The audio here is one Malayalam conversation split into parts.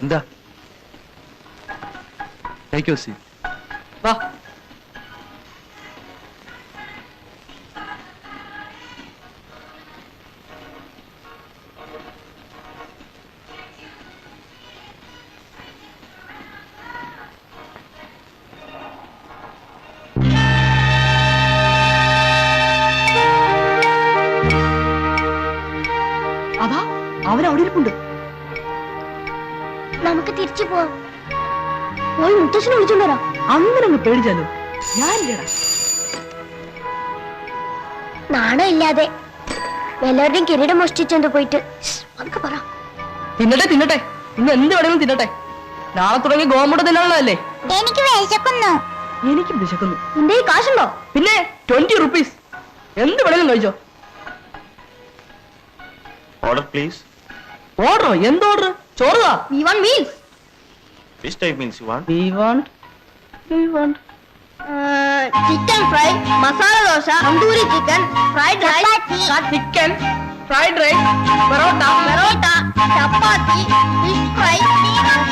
എന്താ? Take your seat. വാ. അതാ അവനവിടെ ഇരിപ്പുണ്ട്. നമുക്ക് തിരിച്ചു പോവാം. പോയി മുത്തശ്ശനെ വിളിച്ചോണ്ടരാ. അങ്ങനെ അങ്ങ് പേടിച്ചാലോ? ഞാനില്ലടാ. നാണം ഇല്ലാതെ എല്ലാവരുടെയും കിരീടം മോഷ്ടിച്ചെന്ത് പോയിട്ട് അതൊക്കെ പറ. തിന്നട്ടെ തിന്നട്ടെ, ഇന്ന് എന്ത് വേണമെങ്കിലും തിന്നട്ടെ. നാളെ തുടങ്ങി ഗോമുട്ട തിന്നാനുള്ളതല്ലേ. എനിക്ക് വിശക്കുന്നു. എനിക്കും വിശക്കുന്നു. നിന്റെ കാശുണ്ടോ? പിന്നെ 20 rupees. എന്ത് വേണമെങ്കിലും കഴിച്ചോ. Order please. ഓർഡറോ? എന്ത് order? ചോറുതാ. We want meals. Which type meals you want? We want. Chicken fry, masala dosa, tandoori chicken, fried rice, chicken, fried rice, parotta, chapati, fish fry,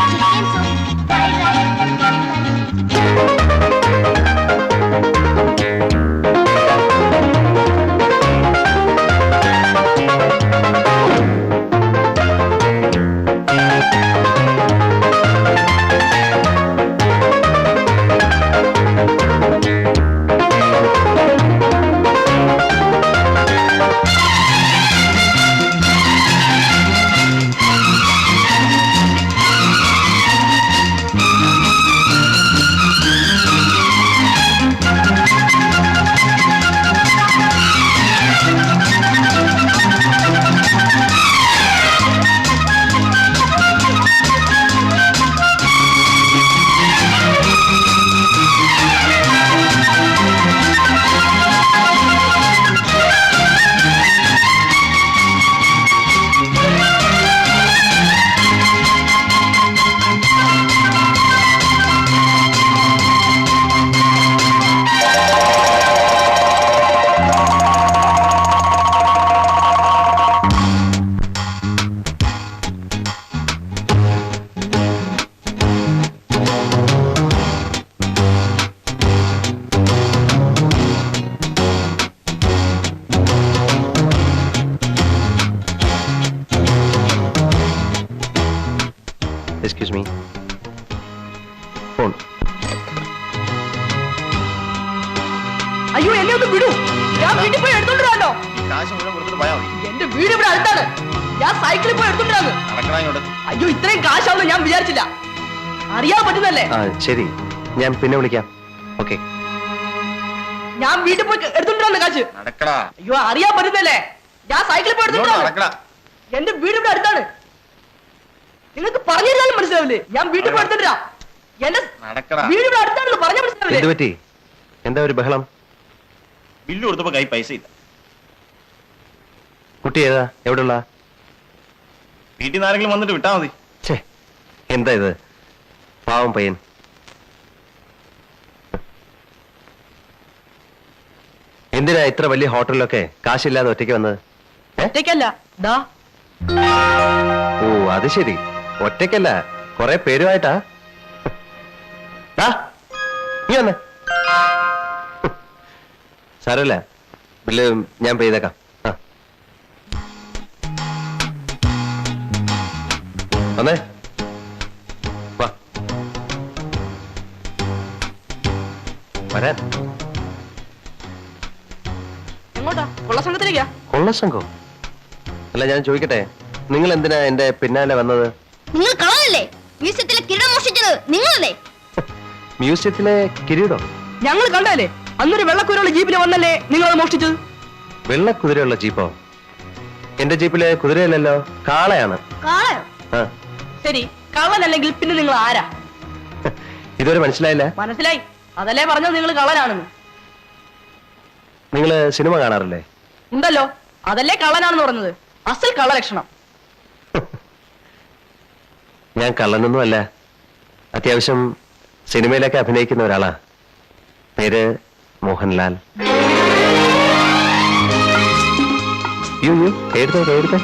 chicken soup, fried rice. Excuse me. Phone. അയ്യോ എന്നെ ഒന്ന് വിടൂ. ഞാൻ വീട്ടിൽ പോയി എടുത്തോണ്ടിരാണോ? കാശ് മുഴുവൻ കൊടുത്തിട്ട് പോയാ മതി. എന്റെ വീട് ഇവിടെ അടുത്താണ്. ഞാൻ സൈക്കിളിൽ പോയി എടുത്തോണ്ടിരാന്ന്. നടക്കണ ഇങ്ങോട്ട്. അയ്യോ ഇത്രയും കാശാവുന്ന ഞാൻ വിചാരിച്ചില്ല. അറിയാൻ പറ്റുന്നല്ലേ? ശരി, ഞാൻ പിന്നെ വിളിക്കാം. ഓക്കെ. ഞാൻ വീട്ടിൽ പോയി എടുത്തോണ്ടിരാന്ന് കാശ്. നടക്കടാ. അയ്യോ അറിയാൻ പറ്റുന്നല്ലേ? ഞാൻ സൈക്കിളിൽ പോയി എടുത്തോണ്ടിരാന്ന്. എന്റെ വീട് ഇവിടെ അടുത്താണ്. നിങ്ങൾക്ക് പറഞ്ഞിരുന്നാലും മനസ്സിലാവില്ലേ? ഞാൻ വീട്ടിൽ പോയി എടുത്തോണ്ടിരാ. എന്റെ വീട് ഇവിടെ അടുത്താണെന്ന് പറഞ്ഞാൽ മനസ്സിലാവില്ലേ? എന്ത് പറ്റി? എന്താ ഒരു ബഹളം? ബില്ല് കൊടുത്തപ്പോ കൈ പൈസ ഇല്ല. കുട്ടി ഏതാ? എവിടെയുള്ള? വീട്ടിൽ നിന്ന് ആരെങ്കിലും വന്നിട്ട് വിട്ടാ മതി. എന്താ ഇത്? പാവം പയ്യൻ. എന്തിനാ ഇത്ര വലിയ ഹോട്ടലിലൊക്കെ കാശില്ലാതെ ഒറ്റയ്ക്ക് വന്നത്? ഒറ്റയ്ക്കല്ല, ദാ. ഓ അത് ശരി, ഒറ്റയ്ക്കല്ല, കുറെ പേരുമായിട്ടാ. നീ വന്നേ. സാരമില്ല, ബില്ല് ഞാൻ പേ ചെയ്തേക്കാം. വന്നേ, വാ വരാൻ. എങ്ങോട്ടാ? കൊള്ളസംഘത്തിലേക്കാ? കൊള്ളസംഘം? അല്ല ഞാൻ ചോദിക്കട്ടെ, നിങ്ങൾ എന്തിനാ എന്റെ പിന്നാലെ വന്നത്? നിങ്ങൾ കളഞ്ഞല്ലേ മ്യൂസിയത്തിലെ കിരീടം മോഷ്ടിച്ചത്? നിങ്ങളല്ലേ? മ്യൂസിയത്തിലെ കിരീടം? ഞങ്ങൾ കണ്ടല്ലേ അന്നൊരു വെള്ളക്കുരുള്ള ജീപ്പിൽ വന്നല്ലേ നിങ്ങൾ അത് മോഷ്ടിച്ചത്? വെള്ളക്കുതിരയുള്ള ജീപ്പോ? എന്റെ ജീപ്പിലെ കുതിരയല്ലല്ലോ, കാളയാണ്. കാളയോ? ശരി, കള്ളനല്ലെങ്കിൽ പിന്നെ നിങ്ങൾ ആരാ? ഇതുവരെ മനസ്സിലായില്ല? മനസ്സിലായി, അതല്ലേ പറഞ്ഞത് നിങ്ങൾ കള്ളനാണെന്ന്. നിങ്ങള് സിനിമ കാണാറില്ലേ? ഉണ്ടല്ലോ, അതല്ലേ കള്ളനാണെന്ന് പറഞ്ഞത്. അസൽ കള്ളലക്ഷണം. ഞാൻ കള്ളനൊന്നും അല്ല, അത്യാവശ്യം സിനിമയിലൊക്കെ അഭിനയിക്കുന്ന ഒരാളാ. പേര് മോഹൻലാൽ. എടുത്തേ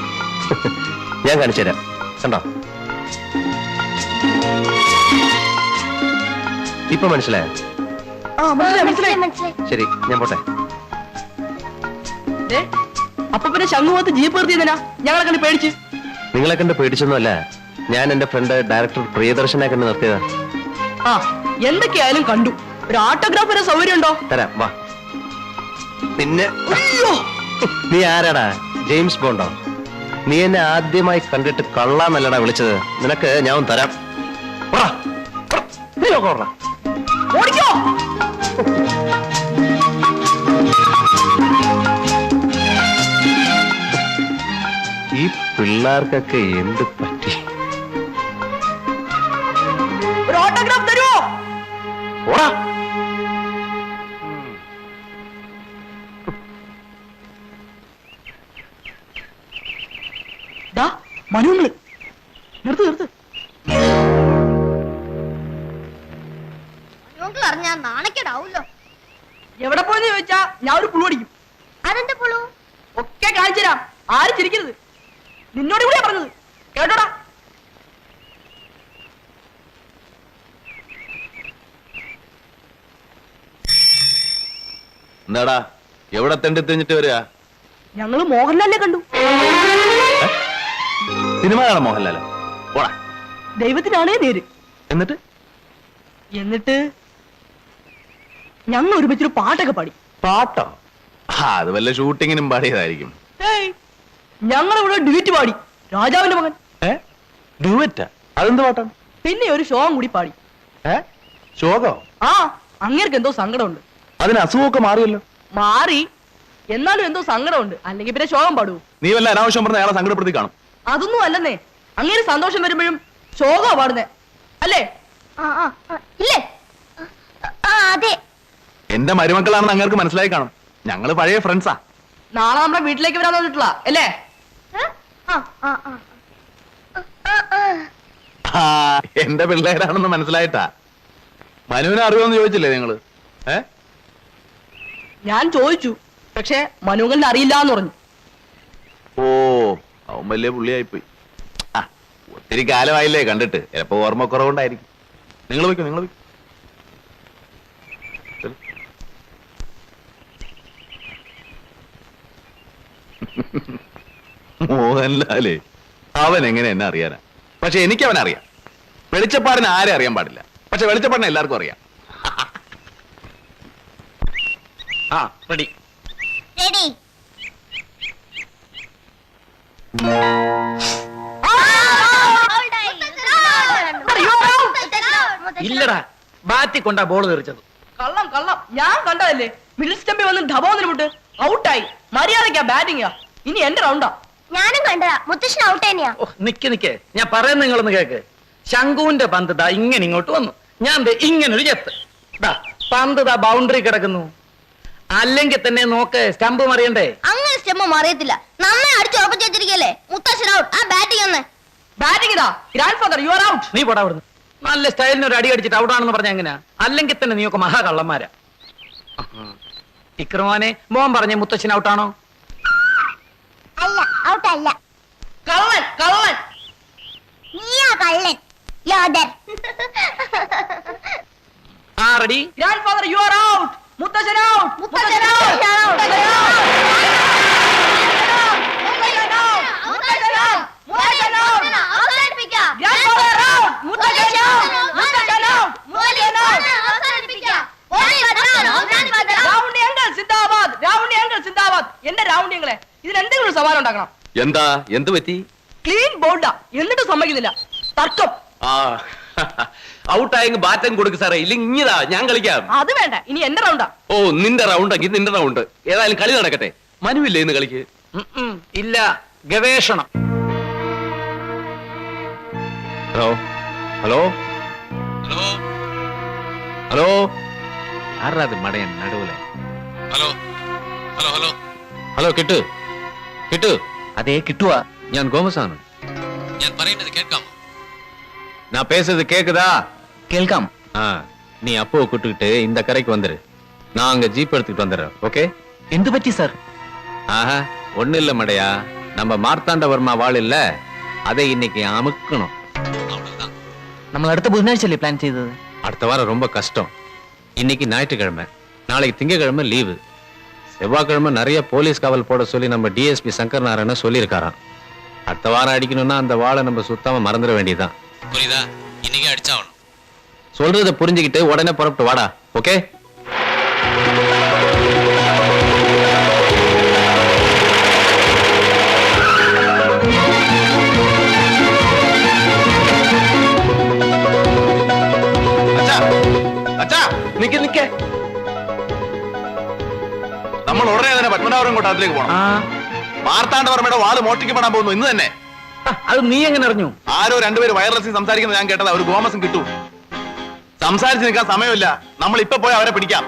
ഞാൻ കാണിച്ചു തരാം, കണ്ടോ? ഇപ്പൊ മനസ്സിലായോ? മനസ്സിലായി. ശരി, ഞാൻ പോട്ടെ. ദേ, അപ്പൊ പിന്നെ ശംഖുമുഖത്ത് ജീപ്പ് നിർത്തിയതിനാ ഞങ്ങളെ കണ്ട് പേടിച്ച്? നിങ്ങളെ കണ്ട് പേടിച്ചൊന്നുമല്ല, ഞാൻ എന്റെ ഫ്രണ്ട് ഡയറക്ടർ പ്രിയദർശനെ കണ്ട് നിർത്തിയതാ. ആ, എന്തൊക്കെയായാലും കണ്ടു. ഒരു ഓട്ടോഗ്രാഫ് വരെ സൗകര്യം ഉണ്ടോ? തരാം, വാ. പിന്നെ അയ്യോ, നീ ആരാടാ? ജെയിംസ് ബോണ്ടോ? നീ എന്നെ ആദ്യമായി കണ്ടിട്ട് കള്ളാന്നല്ലടാ വിളിച്ചത്. നിനക്ക് ഞാൻ തരാം. ഓടിക്കോ. ഈ പിള്ളേർക്കൊക്കെ എന്ത് പറ്റി? ഒരു ഓട്ടോഗ്രാഫ് തരുമോ? ഓടാ. മനുങ്ങള് നിർത്ത്. അറിഞ്ഞാ നാണക്കേടാവൂല്ലോ. എവിടെ പോയെന്ന് ചോദിച്ചാ ഞാൻ ഒരു പുളു അടിക്കും. അതെന്താ പുളു? ഒക്കെ കാണിച്ചു തരാം. ആരും ചിരിക്കരുത്. നിന്നോട് കൂടിയാ പറഞ്ഞത്, കേട്ടോടാ. എന്താടാ എവിടെ തെണ്ടി തിരിഞ്ഞിട്ട് വരിക? ഞങ്ങള് മോഹൻലാലിനെ കണ്ടു. സിനിമ കാണാൻ മോഹൻലാലോ? പോടാ. ദൈവത്തിനാണേ നേര്. എന്നിട്ട് ഞങ്ങൾ ഒരുമിച്ചൊരു പാട്ടൊക്കെ പാടി. പാട്ടോ? അത് വല്ല ഷൂട്ടിങ്ങിനും പാടിയതായിരിക്കും. ഞങ്ങൾ ഇവിടെ ഡ്യൂറ്റ് പാടി. രാജാവിന്റെ മകൻ. ഡ്യൂവറ്റാ? അതെന്ത് പാട്ടാണ്? പിന്നെ ഒരു ഷോം കൂടി പാടി. ശോകോ? ആ, അങ്ങേർക്ക് എന്തോ സങ്കടമുണ്ട്. അതിന് അസുഖമൊക്കെ മാറിയല്ലോ. മാറി, എന്നാലും എന്തോ സങ്കടമുണ്ട്. അല്ലെങ്കിൽ പിന്നെ ശോകം പാടുവോ? നീ വല്ല അനാവശ്യം പറഞ്ഞ അയാളെ സങ്കടപ്പെടുത്തി കാണും. അതൊന്നും അല്ലെന്നേ. അങ്ങേര് സന്തോഷം വരുമ്പോഴും ശോകമാ പാടുന്നേ, അല്ലേ? ഇല്ലേ? അതെ. എന്റെ മരുമക്കളാണെന്ന് അങ്ങേർക്ക് മനസ്സിലായി കാണും. ഞങ്ങള് പഴയ ഫ്രണ്ട്സാ. നാളെ നമ്മുടെ വീട്ടിലേക്ക് വരാൻ വന്നിട്ടുള്ള അല്ലേ? എന്റെ പിള്ളേരാണെന്ന് മനസ്സിലായിട്ടാ. മനുവിനെ അറിയോന്ന് ചോദിച്ചില്ലേ നിങ്ങള്? ഞാൻ ചോദിച്ചു, പക്ഷെ മനുവലിന് അറിയില്ല എന്ന് പറഞ്ഞു. ഓ, അവൻ വലിയ പുള്ളിയായിപ്പോയി. ഒത്തിരി കാലമായില്ലേ കണ്ടിട്ട്, ചിലപ്പോ ഓർമ്മക്കുറവുണ്ടായിരിക്കും. നിങ്ങൾ വയ്ക്കും. മോഹൻലാലേ, അവൻ എങ്ങനെ എന്നെ അറിയാനാ? പക്ഷെ എനിക്ക് അവൻ അറിയാം. വെളിച്ചപ്പാടിന് ആരെ അറിയാൻ പാടില്ല, പക്ഷെ വെളിച്ചപ്പാടിനെ എല്ലാവർക്കും അറിയാം. റെഡി. റെഡി. ഇല്ലടാ, ബാറ്റി കൊണ്ടാ ബോൾ തെറിച്ചത്. കള്ളം ഞാൻ കണ്ടതല്ലേ. മിഡിൽ സ്റ്റംപിൽ വന്ന് ഡബോന്നിന് വിട്ട് ഔട്ടായി. മര്യാദക്കാ ബാറ്റിംഗാ. ഇനി എന്റെ റൗണ്ടാ. ഞാനും കണ്ടതാ. മുത്തശ്ശൻ ഔട്ട് തന്നെയാ. നിക്ക് ഞാൻ പറയുന്ന നിങ്ങളൊന്ന് കേക്ക്. ശംഖുവിന്റെ പന്ത് ദാ ഇങ്ങനെ ഇങ്ങോട്ട് വന്നു. ഞാൻ ദേ ഇങ്ങനൊരു ചെത്ത്. ദാ പന്ത് ദാ ബൗണ്ടറി കിടക്കുന്നു. അല്ലെങ്കിൽ തന്നെ നോക്ക്, സ്റ്റംപ് മറിയണ്ടേ? അങ്ങനെ സ്റ്റെമ്പ് മറിയത്തില്ല. നന്നായി അടിച്ചുറപ്പിച്ച് വെച്ചിരിക്കല്ലേ. മുത്തശ്ശൻ ഔട്ട്. ആ ബാറ്റിംഗ് ഒന്ന്. ബാറ്റിംഗ് ഇതാ. Grand father, you are out. നീ പോടാ അവിടുന്ന്. നല്ല സ്റ്റൈലിന് ഒരു അടി അടിച്ചിട്ട് ഔട്ടാണെന്ന് പറഞ്ഞ എങ്ങനെയാ? അല്ലെങ്കിൽ തന്നെ നീയൊക്കെ മഹാകള്ളന്മാരാ. ഇക്രമാനെ മോൻ പറഞ്ഞ മുത്തശ്ശൻ ഔട്ടാണോ? അല്ല, ഔട്ട് അല്ല. കള്ളൻ. നീയാ കള്ളൻ. ലോദർ. Ready. Grandfather, you are out. മുത്തശ്ശൻ ഔട്ട്. മുത്തശ്ശൻ ഔട്ട്. എന്റെ റൗണ്ടിങ്ങളെ ഇതിൽ എന്തെങ്കിലും സവാൽ ഉണ്ടാക്കണം. എന്താ? എന്ത് പറ്റി? ക്ലീൻ ബോൾഡാ, എന്നിട്ട് സമ്മതിക്കുന്നില്ല. തർക്കം. ഔട്ടായെങ്കിൽ ബാറ്റൻ കൊടുക്ക് സാറേ, ഇല്ലെങ്കിൽ ഇഞ്ഞതാ ഞാൻ കളിക്കാം. അത് വേണ്ട, ഇനി എന്റെ റൗണ്ടാ. ഓ, നിന്റെ റൗണ്ടെങ്കിൽ നിന്റെ റൗണ്ട്. ഏതായാലും കളി നടക്കട്ടെ. മനുവില്ലേ ഇന്ന് കളിക്ക്? ഇല്ല, ഗവേഷണം. ഹലോ ആരാ മടയൻ നടുവിലെ? ഹലോ കിട്ടു. അതേ കിട്ടുവാ. ഞാൻ ഗോമസാണ്. ഞാൻ പറയുന്നത് കേൾക്കാമോ? நான் பேசுறது கேக்குதா? കേൾക്കാം. நீ அப்போ கூட்டுக்கிட்டு இந்த கரைக்கு வந்துரு. நான் அங்க ஜீப் எடுத்துக்கிட்டு வந்துடுறேன். ஓகே? എന്തു പറ്റി സാർ? ஒண்ணு இல்ல மடையா, நம்ம மார்த்தாண்டவர்மா வாழ் இல்ல, அதை இன்னைக்கு அமுக்கணும். നമ്മൾ അടുത്ത ബുധനാഴ്ചയല്ലേ പ്ലാൻ ചെയ്തത്? அடுத்த அடுத்த வாரம் ரொம்ப கஷ்டம். இன்னைக்கு ஞாயிற்றுக்கிழமை, நாளைக்கு திங்கக்கிழமை லீவு. செவ்வாய்க்கிழமை நிறைய போலீஸ் காவல் போட சொல்லி நம்ம டிஎஸ்பி சங்கர் நாராயண சொல்லியிருக்காராம். அடுத்த வாரம் அடிக்கணும்னா அந்த வாளை நம்ம சுத்தமா மறந்துட வேண்டியதுதான். புரியுதா? இன்னைக்கே அடிச்சாகணும். சொல்றத புரிஞ்சுக்கிட்டு உடனே புறப்பட்டு வாடா. ஓகே? നിക്ക് നിക്ക്, നമ്മൾ ഉടനെ തന്നെ പത്മനാഭപുരം കൊട്ടാരത്തിലേക്ക് പോകണം. മാർത്താണ്ഡവർമ്മയുടെ വാള് മോഷ്ടിക്കപ്പെടാൻ പോകുന്നു ഇന്ന് തന്നെ. അത് നീ എങ്ങനെ അറിഞ്ഞു? ആരോ രണ്ടുപേര് വയർലെസ്സിൽ സംസാരിക്കുന്നത് ഞാൻ കേട്ടതാ. ഒരു ഗോമസം കിട്ടൂ. സംസാരിച്ച് നിൽക്കാൻ സമയമില്ല. നമ്മൾ ഇപ്പൊ പോയി അവരെ പിടിക്കാം.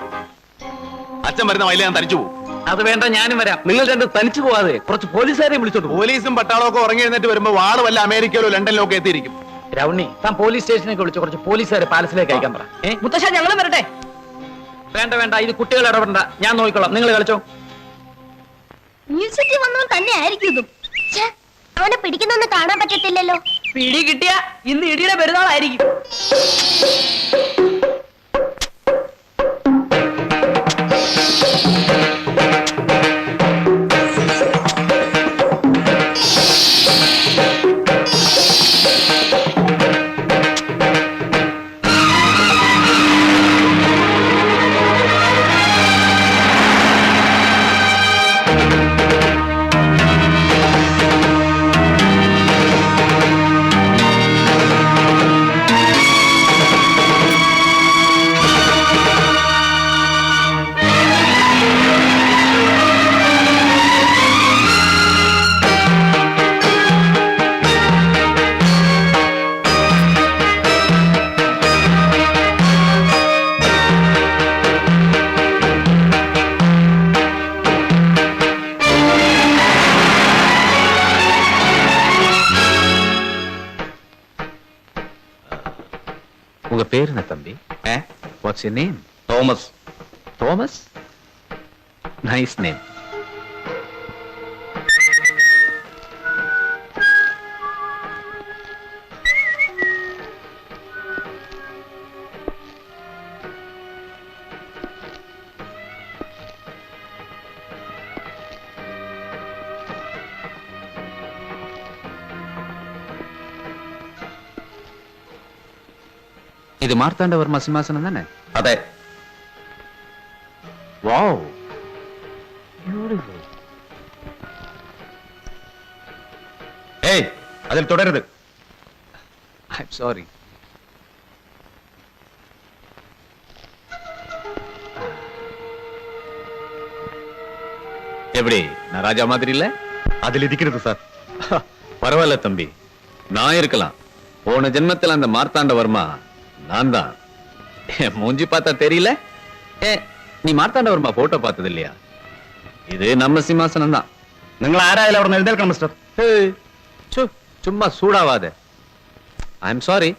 അച്ഛൻ വരുന്ന വയലിൽ ഞാൻ തനിച്ചു പോകും. അത് വേണ്ട, ഞാനും വരാം. നിങ്ങൾ രണ്ട് തനിച്ചു പോവാതെ കുറച്ച് പോലീസുകാരെ വിളിച്ചോട്ട് പോ. പോലീസും പട്ടാളവും ഒക്കെ ഉറങ്ങി എഴുന്നേറ്റ് വരുമ്പോ വാള് വല്ല അമേരിക്കയിലോ ലണ്ടനിലോ ഒക്കെ എത്തിയിരിക്കും. രൗണി, താൻ പോലീസ് സ്റ്റേഷനിലേക്ക് വിളിച്ച് കുറച്ച് പോലീസുകാരെ പാലസിലേക്ക് അയക്കാൻ പറ. മുത്തശ്ശ ഞങ്ങളും വരട്ടെ. വേണ്ട വേണ്ട, ഇത് കുട്ടികൾ ഇടപെടണ്ട, ഞാൻ നോക്കിക്കോളാം. നിങ്ങൾ കളിച്ചോ. മ്യൂസിയത്തിൽ വന്നവൻ തന്നെ ആയിരിക്കും ഇതും. ഛെ, അവനെ പിടിക്കുന്നൊന്നും കാണാൻ പറ്റത്തില്ലല്ലോ. പിടി കിട്ടിയ ഇന്ന് ഇടിയുടെ പെരുന്നാളായിരിക്കും. உங்க பேர் என்ன தம்பி? What's your name? Thomas. Thomas? Nice name. ഇത് മാർത്താണ്ഡവർമ്മ സിംഹാസനം തന്നെ? അതെ. വാവ്. ഏയ്, അതിൽ തുടരുത്. I am sorry. எப்படி நான் ராஜா மாதிரி இல்ல? അതിൽ ഇരിക്കരുത് സാർ. பரவாயில்ல தம்பி, நான் இருக்கலாம். போன ஜென்மத்தில் அந்த மார்த்தாண்டவர்மா நான் தான். என் மூஞ்சி பார்த்தா தெரியல? நீ மார்த்தாண்டவர்மா போட்டோ பார்த்தது இல்லையா? இது நம்ம சிம்மாசனம் தான். നിങ്ങൾ ആരായാലും അവിടെ എഴുന്നേൽക്കണം മിസ്റ്റർ. சும்மா சூடாவாத. I am sorry.